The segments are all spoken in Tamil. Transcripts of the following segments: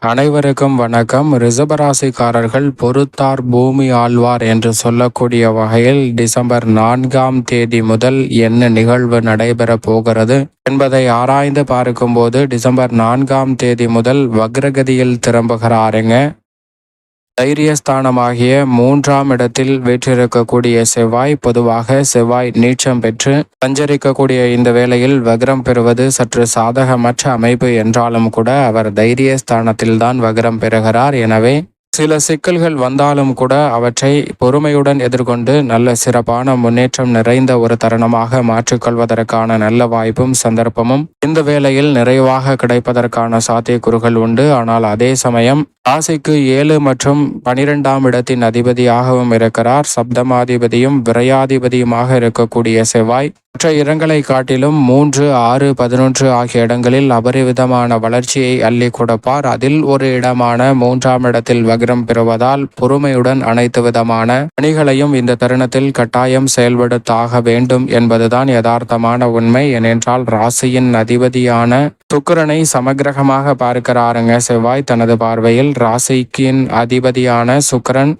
அனைவருக்கும் வணக்கம். ரிஷபராசிக்காரர்கள் பொறுத்தார் பூமி ஆழ்வார் என்று சொல்லக்கூடிய வகையில் டிசம்பர் 4ஆம் தேதி முதல் என்ன நிகழ்வு நடைபெற போகிறது என்பதை ஆராய்ந்து பார்க்கும்போது டிசம்பர் 4ஆம் தேதி முதல் வக்ரகதியில் திரும்புகிறாருங்க. தைரியஸ்தானமாகிய 3ஆம் இடத்தில் வீற்றிருக்கக்கூடிய செவ்வாய், பொதுவாக செவ்வாய் நீச்சம் பெற்று சஞ்சரிக்கக்கூடிய இந்த வேளையில் வக்ரம் பெறுவது சற்று சாதகமற்ற அமைப்பு என்றாலும் கூட அவர் தைரியஸ்தானத்தில்தான் வக்ரம் பெறுகிறார். எனவே சில சிக்கல்கள் வந்தாலும் கூட அவற்றை பொறுமையுடன் எதிர்கொண்டு நல்ல சிறப்பான முன்னேற்றம் நிறைந்த ஒரு தருணமாக மாற்றிக்கொள்வதற்கான நல்ல வாய்ப்பும் சந்தர்ப்பமும் இந்த வேளையில் நிறைவாக கிடைப்பதற்கான சாத்தியக்கூறுகள் உண்டு. ஆனால் அதே சமயம் ராசிக்கு 7 மற்றும் 12ஆம் இடத்தின் அதிபதியாகவும் இருக்கிறார். சப்தமாதிபதியும் விரையாதிபதியுமாக இருக்கக்கூடிய செவ்வாய் மற்ற இடங்களை காட்டிலும் 3, 6, 11 ஆகிய இடங்களில் அபரிவிதமான வளர்ச்சியை அள்ளி கொடுப்பார். அதில் ஒரு இடமான 3ஆம் இடத்தில் வக்ரம் பெறுவதால் பொறுமையுடன் அனைத்து விதமான பணிகளையும் இந்த தருணத்தில் கட்டாயம் செயல்படுத்தாக வேண்டும் என்பதுதான் யதார்த்தமான உண்மை. ஏனென்றால் ராசியின் அதிபதியான சுக்கிரனை சமக்கிரகமாக பார்க்கிறாருங்க செவ்வாய். தனது பார்வையில் ராசிக்கின் அதிபதியான சுக்கிரன்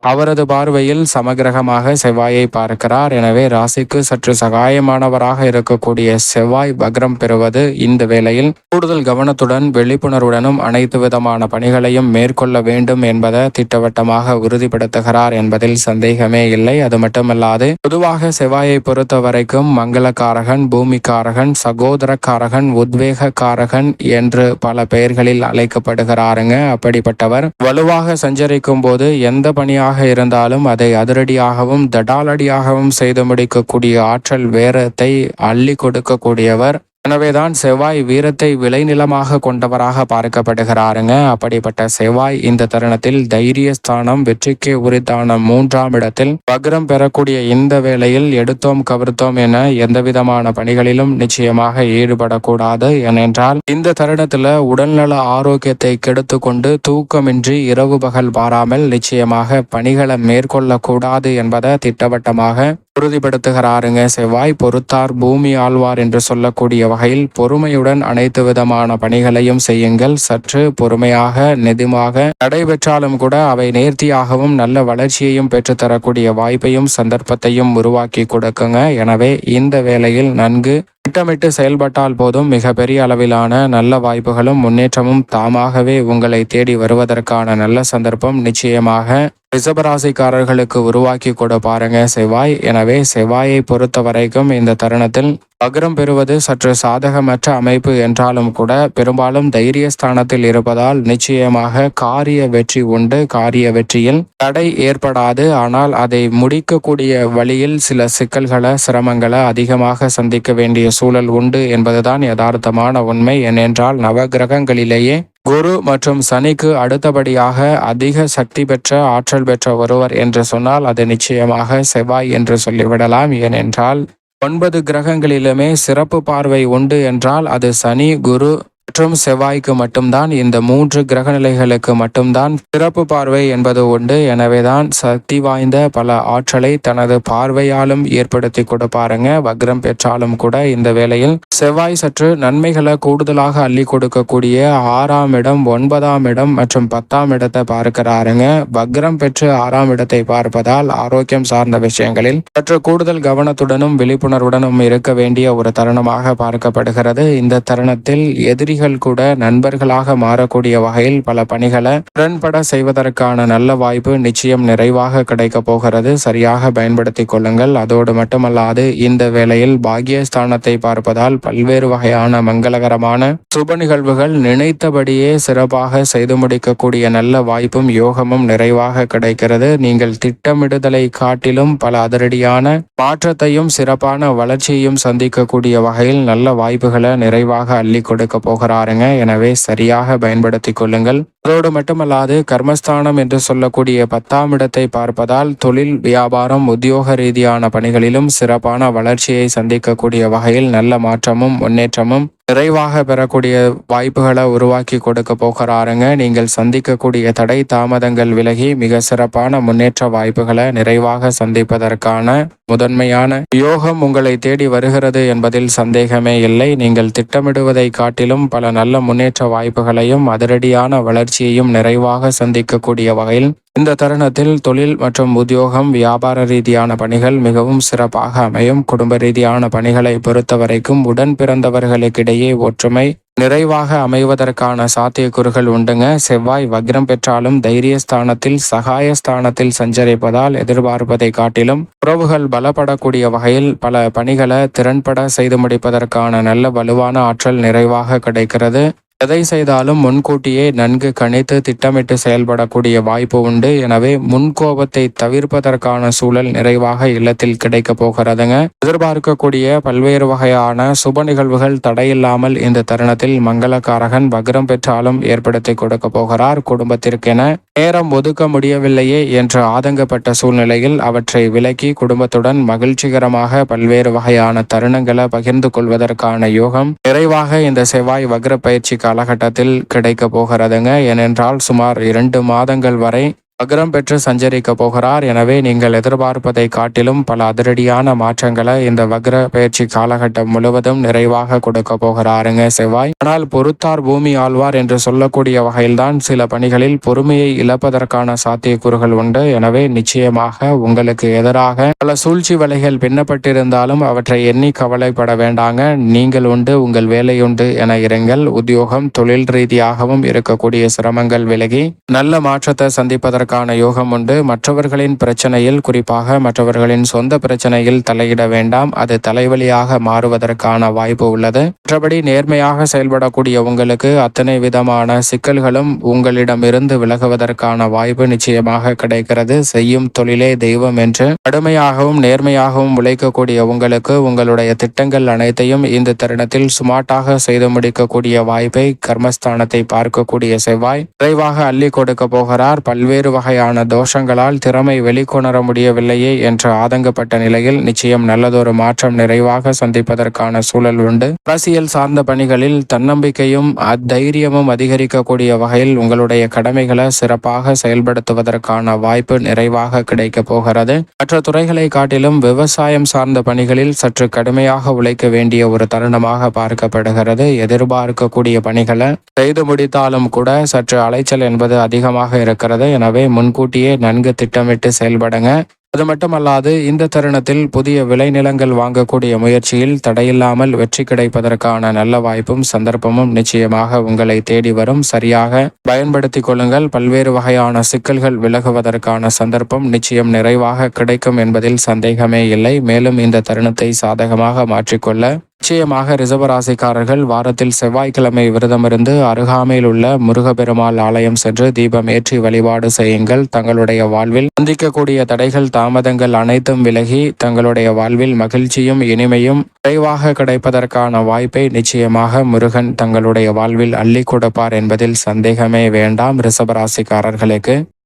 அவரது பார்வையில் சமகிரகமாக செவ்வாயை பார்க்கிறார். எனவே ராசிக்கு சற்று சகாயமானவராக இருக்கக்கூடிய செவ்வாய் வக்ரம் பெறுவது இந்த வேளையில் கூடுதல் கவனத்துடன் விழிப்புணர்வுடனும் அனைத்து விதமான பணிகளையும் மேற்கொள்ள வேண்டும் என்பதை திட்டவட்டமாக உறுதிப்படுத்துகிறார் என்பதில் சந்தேகமே இல்லை. அது மட்டுமல்லாது பொதுவாக செவ்வாயை பொறுத்த வரைக்கும் மங்களக்காரகன், பூமிக்காரகன், சகோதரக்காரகன், உத்வேகக்காரகன் என்று பல பெயர்களில் அழைக்கப்படுகிறாருங்க. அப்படிப்பட்டவர் வலுவாக சஞ்சரிக்கும் போது எந்த பணியாக இருந்தாலும் அதை அதிரடியாகவும் தடாலடியாகவும் செய்து முடிக்கக்கூடிய ஆற்றல் வேரத்தை அள்ளி கொடுக்கக்கூடியவர். எனவேதான் செவ்வாய் வீரத்தை விளைநிலமாக கொண்டவராக பார்க்கப்படுகிறாருங்க. அப்படிப்பட்ட செவ்வாய் இந்த தருணத்தில் தைரியஸ்தானம், வெற்றிக்கு உரித்தான 3ஆம் இடத்தில் வக்ரம் பெறக்கூடிய இந்த வேளையில் எடுத்தோம் கவிர்த்தோம் என எந்தவிதமான பணிகளிலும் நிச்சயமாக ஈடுபடக்கூடாது. ஏனென்றால் இந்த தருணத்துல உடல்நல ஆரோக்கியத்தை கெடுத்து கொண்டு தூக்கமின்றி இரவு பகல் பாராமல் நிச்சயமாக பணிகளை மேற்கொள்ளக்கூடாது என்பதை திட்டவட்டமாக உறுதிப்படுத்துகிறாருங்க செவ்வாய். பொறுத்தார் பூமி ஆழ்வார் என்று சொல்லக்கூடிய வகையில் பொறுமையுடன் அனைத்து விதமான பணிகளையும் செய்யுங்கள். சற்று பொறுமையாக நெதுமாக நடைபெற்றாலும் கூட அவை நேர்த்தியாகவும் நல்ல வளர்ச்சியையும் பெற்றுத்தரக்கூடிய வாய்ப்பையும் சந்தர்ப்பத்தையும் உருவாக்கி கொடுக்குங்க. எனவே இந்த வேளையில் நன்கு திட்டமிட்டு செயல்பட்டால் போதும் மிகப்பெரிய அளவிலான நல்ல வாய்ப்புகளும் முன்னேற்றமும் தாமாகவே உங்களை தேடி வருவதற்கான நல்ல சந்தர்ப்பம் நிச்சயமாக ரிஷபராசிக்காரர்களுக்கு உருவாக்கி கொடுப்பாருங்க செவ்வாய். எனவே செவ்வாயை பொறுத்த வரைக்கும் இந்த தருணத்தில் வக்ரம் பெறுவது சற்று சாதகமற்ற அமைப்பு என்றாலும் கூட பெரும்பாலும் தைரியஸ்தானத்தில் இருப்பதால் நிச்சயமாக காரிய வெற்றி உண்டு. காரிய வெற்றியில் தடை ஏற்படாது. ஆனால் அதை முடிக்கக்கூடிய வழியில் சில சிக்கல்களை, சிரமங்களை அதிகமாக சந்திக்க வேண்டிய சூழல் உண்டு என்பதுதான் யதார்த்தமான உண்மை. ஏனென்றால் நவகிரகங்களிலேயே குரு மற்றும் சனிக்கு அடுத்தபடியாக அதிக சக்தி பெற்ற, ஆற்றல் பெற்ற ஒருவர் என்று சொன்னால் அது நிச்சயமாக செவ்வாய் என்று சொல்லிவிடலாம். ஏனென்றால் 9 கிரகங்களிலுமே சிறப்பு பார்வை உண்டு என்றால் அது சனி, குரு மற்றும் செவ்வாய்க்கு மட்டும்தான். இந்த 3 கிரகநிலைகளுக்கு மட்டும்தான் சிறப்பு பார்வை என்பது உண்டு. எனவேதான் சக்தி வாய்ந்த பல ஆற்றலை தனது பார்வையாலும் ஏற்படுத்தி கொடுப்பாருங்க. வக்ரம் பெற்றாலும் கூட இந்த வேளையில் செவ்வாய் சற்று நன்மைகளை கூடுதலாக அள்ளி கொடுக்கக்கூடிய 6ஆம் இடம், 9ஆம் இடம் மற்றும் 10ஆம் இடத்தை பார்க்கிறாருங்க. வக்ரம் பெற்று 6ஆம் இடத்தை பார்ப்பதால் ஆரோக்கியம் சார்ந்த விஷயங்களில் சற்று கூடுதல் கவனத்துடனும் விழிப்புணர்வுடனும் இருக்க வேண்டிய ஒரு தருணமாக பார்க்கப்படுகிறது. இந்த தருணத்தில் எதிரிகள் கூட நண்பர்களாக மாறக்கூடிய வகையில் பல பணிகளை திறன்பட செய்வதற்கான நல்ல வாய்ப்பு நிச்சயம் நிறைவாக கிடைக்க போகிறது. சரியாக பயன்படுத்தி கொள்ளுங்கள். அதோடு மட்டுமல்லாது இந்த வேளையில் பாக்கியஸ்தானத்தை பார்ப்பதால் பல்வேறு வகையான மங்களகரமான சுப நிகழ்வுகள் நினைத்தபடியே சிறப்பாக செய்து முடிக்கக்கூடிய நல்ல வாய்ப்பும் யோகமும் நிறைவாக கிடைக்கிறது. நீங்கள் திட்டமிடுதலை காட்டிலும் பல அதிரடியான மாற்றத்தையும் சிறப்பான வளர்ச்சியையும் சந்திக்கக்கூடிய வகையில் நல்ல வாய்ப்புகளை நிறைவாக அள்ளி கொடுக்க போகிறார். எனவே சரியாக பயன்படுத்திக் கொள்ளுங்கள். அதோடு மட்டுமல்லாது கர்மஸ்தானம் என்று சொல்லக்கூடிய 10ஆம் இடத்தை பார்ப்பதால் தொழில், வியாபாரம், உத்தியோக ரீதியான பணிகளிலும் சிறப்பான வளர்ச்சியை சந்திக்கக்கூடிய வகையில் நல்ல மாற்றமும் முன்னேற்றமும் நிறைவாக பெறக்கூடிய வாய்ப்புகளை உருவாக்கி கொடுக்க போகிறாருங்க. நீங்கள் சந்திக்கக்கூடிய தடை தாமதங்கள் விலகி மிக சிறப்பான முன்னேற்ற வாய்ப்புகளை நிறைவாக சந்திப்பதற்கான முதன்மையான யோகம் உங்களை தேடி வருகிறது என்பதில் சந்தேகமே இல்லை. நீங்கள் திட்டமிடுவதை காட்டிலும் பல நல்ல முன்னேற்ற வாய்ப்புகளையும் அதிரடியான வளர்ச்சியையும் நிறைவாக சந்திக்கக்கூடிய வகையில் இந்த தருணத்தில் தொழில் மற்றும் உத்தியோகம், வியாபார ரீதியான பணிகள் மிகவும் சிறப்பாக அமையும். குடும்ப ரீதியான பணிகளை பொறுத்தவரைக்கும் உடன் பிறந்தவர்களுக்கிடையே ஒற்றுமை நிறைவாக அமைவதற்கான சாத்தியக்கூறுகள் உண்டுங்க. செவ்வாய் வக்ரம் பெற்றாலும் தைரியஸ்தானத்தில் சகாயஸ்தானத்தில் சஞ்சரிப்பதால் எதிர்பார்ப்பதை காட்டிலும் உறவுகள் பலப்படக்கூடிய வகையில் பல பணிகளை திறன்பட செய்து முடிப்பதற்கான நல்ல வலுவான ஆற்றல் நிறைவாக கிடைக்கிறது. எதை செய்தாலும் முன்கூட்டியே நன்கு கணித்து திட்டமிட்டு செயல்படக்கூடிய வாய்ப்பு உண்டு. எனவே முன்கோபத்தை தவிர்ப்பதற்கான சூழல் நிறைவாக இல்லத்தில் கிடைக்க போகிறதுங்க. எதிர்பார்க்கக்கூடிய பல்வேறு வகையான சுப நிகழ்வுகள் தடையில்லாமல் இந்த தருணத்தில் மங்களகாரகன் வக்ரம் பெற்றாலும் ஏற்படுத்தி கொடுக்க போகிறார். குடும்பத்திற்கென நேரம் ஒதுக்க முடியவில்லையே என்று ஆதங்கப்பட்ட சூழ்நிலையில் அவற்றை விலக்கி குடும்பத்துடன் மகிழ்ச்சிகரமாக பல்வேறு வகையான தருணங்களை பகிர்ந்து கொள்வதற்கான யோகம் நிறைவாக இந்த செவ்வாய் வக்ர பயிற்சி காலகட்டத்தில் கிடைக்க போகிறதுங்க. ஏனென்றால் சுமார் 2 மாதங்கள் வரை வக்ரம் பெற்று சஞ்சரிக்க போகிறார். எனவே நீங்கள் எதிர்பார்ப்பதை காட்டிலும் பல அதிரடியான மாற்றங்களை இந்த வக்ர பயிற்சி காலகட்டம் முழுவதும் நிறைவாக கொடுக்க போகிறாருங்க செவ்வாய். ஆனால் பொறுத்தார் பூமி ஆழ்வார் என்று சொல்லக்கூடிய வகையில்தான் சில பணிகளில் பொறுமையை இழப்பதற்கான சாத்தியக்கூறுகள் உண்டு. எனவே நிச்சயமாக உங்களுக்கு எதிராக பல சூழ்ச்சி வலைகள் பின்னப்பட்டிருந்தாலும் அவற்றை எண்ணி கவலைப்பட வேண்டாங்க. நீங்கள் உண்டு, உங்கள் வேலையுண்டு என இருங்கள். உத்தியோகம், தொழில் ரீதியாகவும் இருக்கக்கூடிய சிரமங்கள் விலகி நல்ல மாற்றத்தை சந்திப்பதற்கு யோகம் உண்டு. மற்றவர்களின் பிரச்சனையில், குறிப்பாக மற்றவர்களின் சொந்த பிரச்சனையில் தலையிட வேண்டாம். அது தலைவலியாக மாறுவதற்கான வாய்ப்பு உள்ளது. மற்றபடி நேர்மையாக செயல்படக்கூடிய உங்களுக்கு அத்தனை விதமான சிக்கல்களும் உங்களிடமிருந்து விலகுவதற்கான வாய்ப்பு நிச்சயமாக கிடைக்கிறது. செய்யும் தொழிலே தெய்வம் என்று கடுமையாகவும் நேர்மையாகவும் உழைக்கக்கூடிய உங்களுக்கு உங்களுடைய திட்டங்கள் அனைத்தையும் இந்த தருணத்தில் சுமார்ட்டாக செய்து முடிக்கக்கூடிய வாய்ப்பை கர்மஸ்தானத்தை பார்க்கக்கூடிய செவ்வாய் விரைவாக அள்ளி கொடுக்க போகிறார். பல்வேறு வகையான தோஷங்களால் திறமை வெளிக்கொணர முடியவில்லையே என்று ஆதங்கப்பட்ட நிலையில் நிச்சயம் நல்லதொரு மாற்றம் நிறைவாக சந்திப்பதற்கான சூழல் உண்டு. அரசியல் சார்ந்த பணிகளில் தன்னம்பிக்கையும் தைரியமும் அதிகரிக்கக்கூடிய வகையில் உங்களுடைய கடமைகளை சிறப்பாக செயல்படுத்துவதற்கான வாய்ப்பு நிறைவாக கிடைக்க போகிறது. மற்ற துறைகளை காட்டிலும் விவசாயம் சார்ந்த பணிகளில் சற்று கடுமையாக உழைக்க வேண்டிய ஒரு தருணமாக பார்க்கப்படுகிறது. எதிர்பார்க்கக்கூடிய பணிகளை செய்து முடித்தாலும் கூட சற்று அலைச்சல் என்பது அதிகமாக இருக்கிறது. எனவே முன்கூட்டியே நன்கு திட்டமிட்டு செயல்படுங்க. அது மட்டுமல்லாது இந்த தருணத்தில் புதிய விளைநிலங்கள் வாங்கக்கூடிய முயற்சியில் தடையில்லாமல் வெற்றி கிடைப்பதற்கான நல்ல வாய்ப்பும் சந்தர்ப்பமும் நிச்சயமாக உங்களை தேடி வரும். சரியாக பயன்படுத்திக் கொள்ளுங்கள். பல்வேறு வகையான சிக்கல்கள் விலகுவதற்கான சந்தர்ப்பம் நிச்சயம் நிறைவாக கிடைக்கும் என்பதில் சந்தேகமே இல்லை. மேலும் இந்த தருணத்தை சாதகமாக மாற்றிக்கொள்ள நிச்சயமாக ரிஷபராசிக்காரர்கள் வாரத்தில் செவ்வாய்க்கிழமை விரதமிருந்து அருகாமையில் உள்ள முருகப்பெருமாள் ஆலயம் சென்று தீபம் ஏற்றி வழிபாடு செய்யுங்கள். தங்களுடைய வாழ்வில் சந்திக்கக்கூடிய தடைகள் தாமதங்கள் அனைத்தும் விலகி தங்களுடைய வாழ்வில் மகிழ்ச்சியும் இனிமையும் விரைவாக கிடைப்பதற்கான வாய்ப்பை நிச்சயமாக முருகன் தங்களுடைய வாழ்வில் அள்ளி கொடுப்பார் என்பதில் சந்தேகமே வேண்டாம். ரிஷபராசிக்காரர்களுக்கு